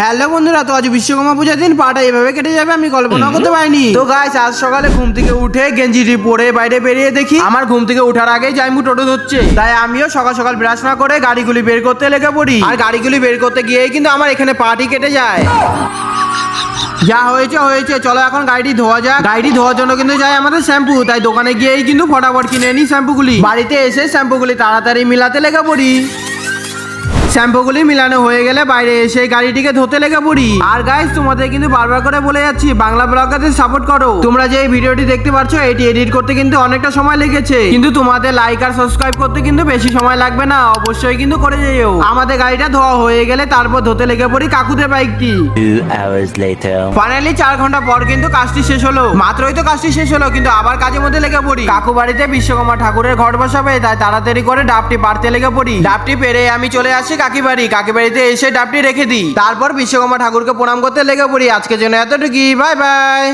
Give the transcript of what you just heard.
Hello বন্ধুরা, তো আজ বিশ্বকর্মা পূজার দিন পাটা এভাবে কেটে যাবে আমি কল্পনা করতে পারিনি। তো গাইস, আজ সকালে ঘুম থেকে উঠে গেঞ্জিটি পরে বাইরে বেরিয়ে দেখি আমার ঘুম থেকে ওঠার আগেই জাইমু টোটো ধরছে। তাই আমিও সকাল সকাল ব্রাশ না করে গাড়িগুলি বের করতে লেগে পড়ি। আর গাড়িগুলি বের করতে গিয়েই কিন্তু আমার এখানে পাটি কেটে যায়। যা হয়েছে হয়েছে, চলো এখন গাড়িটি ধোয়া যাক। গাড়িটি ধোয়ার জন্য কিন্তু যাই আমাদের শ্যাম্পু, তাই দোকানে গিয়েই কিন্তু ফটাফট কিনে নিই শ্যাম্পুগুলি। বাড়িতে এসে শ্যাম্পুগুলি তাড়াতাড়ি মিলাতে লেগে পড়ি। শ্যাম্পুগুলি মিলানো হয়ে গেলে বাইরে এসে গাড়িটিকে ধুতে লেগে পড়ি। আর গাইস, তোমাদের কিন্তু বারবার করে বলে যাচ্ছি, বাংলা ব্লগারদের সাপোর্ট করো। তোমরা যে এই ভিডিওটি দেখতে পাচ্ছ, এটি এডিট করতে কিন্তু অনেকটা সময় লেগেছে, কিন্তু তোমাদের লাইক আর সাবস্ক্রাইব করতে কিন্তু বেশি সময় লাগবে না, অবশ্যই কিন্তু করে যেও। আমাদের গাড়িটা ধোয়া হয়ে গেলে তারপর ধুতে লেগে পড়ি কাকুদের বাইকটি। 2 hours later. ফাইনালি 4 ঘন্টা পর কিন্তু কাজটি শেষ হলো। মাত্রই তো কাজটি শেষ হলো, কিন্তু আবার কাজের মধ্যে লেগে পড়ি। কাকু বাড়িতে বিশ্বকর্মা ঠাকুরের ঘট বসাবে, তাই তাড়াতাড়ি করে ডাবটি পাড়তে লেগে পড়ি। ডাবটি পেরে আমি চলে আসি কাকি বাড়িতে এসে ডাবটি রেখে দিই। তারপর বিশ্বকর্মা ঠাকুরকে প্রণাম করতে লেগে পড়ি। আজকের জন্য এতটুকুই, বাই বাই।